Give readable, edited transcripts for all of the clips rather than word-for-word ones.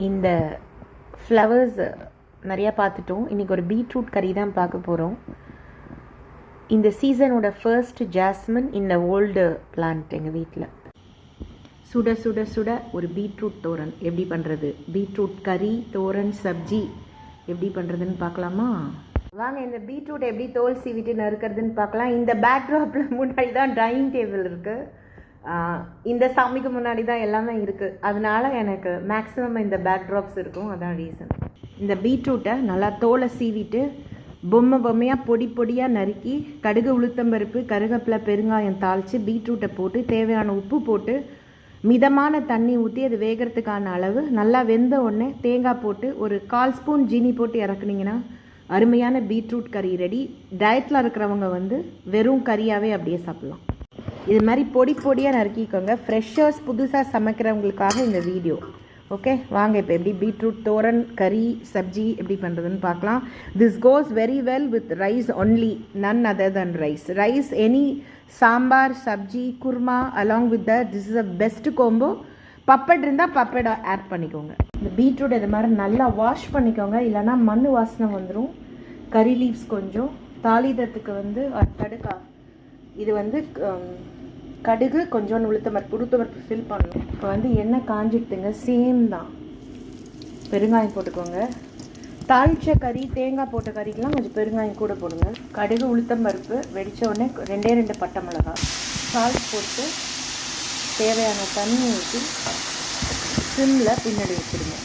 இந்த ஃப்ளவர்ஸ் நிறையா பார்த்துட்டோம். இன்றைக்கி ஒரு பீட்ரூட் கறி தான் பார்க்க போகிறோம். இந்த சீசனோட ஃபர்ஸ்ட் ஜாஸ்மின் இந்த ஓல்டு பிளான்ட் எங்கள் வீட்டில். சுட சுட சுட ஒரு பீட்ரூட் தோரன் எப்படி பண்ணுறது, பீட்ரூட் கறி தோரன் சப்ஜி எப்படி பண்ணுறதுன்னு பார்க்கலாமா? வாங்க இந்த பீட்ரூட் எப்படி தோல் சீவிட்டு நறுக்கிறதுன்னு பார்க்கலாம். இந்த பேக்ட்ராப்பில் முன்னாடி தான் டைனிங் டேபிள் இருக்குது. இந்த சாமிக்கு முன்னாடி தான் எல்லாமே இருக்குது. அதனால எனக்கு மேக்ஸிமம் இந்த பேக்ட்ராப்ஸ் இருக்கும், அதான் ரீசன். இந்த பீட்ரூட்டை நல்லா தோலை சீவிட்டு பொம்மையாக பொடி பொடியாக நறுக்கி கடுகு உளுத்தம்பருப்பு கருவேப்பிலை பெருங்காயம் தாளித்து பீட்ரூட்டை போட்டு தேவையான உப்பு போட்டு மிதமான தண்ணி ஊற்றி அது வேகிறதுக்கான அளவு நல்லா வெந்த உடனே தேங்காய் போட்டு ஒரு 1/4 ஸ்பூன் ஜீனி போட்டு இறக்குனீங்கன்னா அருமையான பீட்ரூட் கறி ரெடி. டயட்டில் இருக்கிறவங்க வெறும் கறியாகவே அப்படியே சாப்பிட்லாம். இது மாதிரி பொடி பொடியாக நறுக்கிக்கோங்க. ஃப்ரெஷர்ஸ் புதுசாக சமைக்கிறவங்களுக்காக இந்த வீடியோ. ஓகே, வாங்க இப்போ எப்படி பீட்ரூட் தோரன் கறி சப்ஜி எப்படி பண்ணுறதுன்னு பார்க்கலாம். This goes very well with rice only, none other than rice any sambar sabzi kurma along with this is a best combo. Papad இருந்தால் பப்பட் ஆட் பண்ணிக்கோங்க. இந்த பீட்ரூட் இது மாதிரி நல்லா வாஷ் பண்ணிக்கோங்க, இல்லைனா மண் வாசனை வந்துடும். கறி லீவ்ஸ் கொஞ்சம் தாளிதத்துக்கு கடுக்கா இது கடுகு கொஞ்சோண்டு உளுத்தம்பருப்பு ஃபில் பண்ணணும். இப்போ எண்ணெய் காஞ்சிட்டுங்க, சேம் தான். பெருங்காயம் போட்டுக்கோங்க. தாளிச்ச கறி தேங்காய் போட்ட கறிக்கெலாம் கொஞ்சம் பெருங்காயம் கூட போடுங்க. கடுகு உளுத்தம்பருப்பு வெடித்த உடனே 2 பட்டை மிளகாய் சால்ட் போட்டு தேவையான தண்ணி ஊற்றி சிம்மில் பின்னாடி வச்சுடுங்க.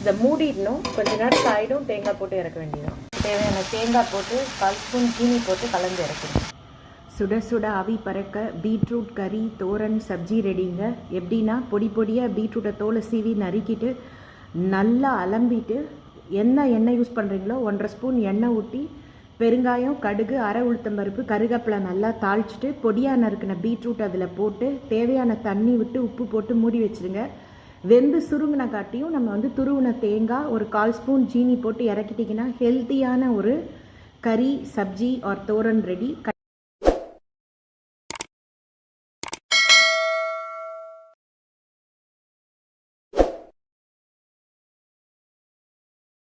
இதை மூடிடணும், கொஞ்ச நேரம் ஆகிடும். தேங்காய் போட்டு இறக்க வேண்டியதான். தேவையான தேங்காய் போட்டு 1/4 ஸ்பூன் சீனி போட்டு கலந்து இறக்கணும். சுட சுட ஆவி பறக்க பீட்ரூட் கறி தோரன் சப்ஜி ரெடிங்க. எப்படின்னா பொடி பொடியாக பீட்ரூட்டை தோலை சீவி நறுக்கிட்டு நல்லா அலம்பிட்டு எண்ணெய் யூஸ் பண்ணுறீங்களோ 1/2 ஸ்பூன் எண்ணெய் ஊற்றி பெருங்காயம் கடுகு அரை உளுத்தம்பருப்பு கருவேப்பிலை நல்லா தாளிச்சிட்டு பொடியாக நறுக்கின பீட்ரூட் அதில் போட்டு தேவையான தண்ணி விட்டு உப்பு போட்டு மூடி வச்சுருங்க. வெந்து சுருங்கின காட்டியும் நம்ம துருவின தேங்காய் ஒரு 1/4 ஸ்பூன் சீனி போட்டு இறக்கிட்டிங்கன்னா ஹெல்த்தியான ஒரு கறி சப்ஜி ஆர் தோரன் ரெடி.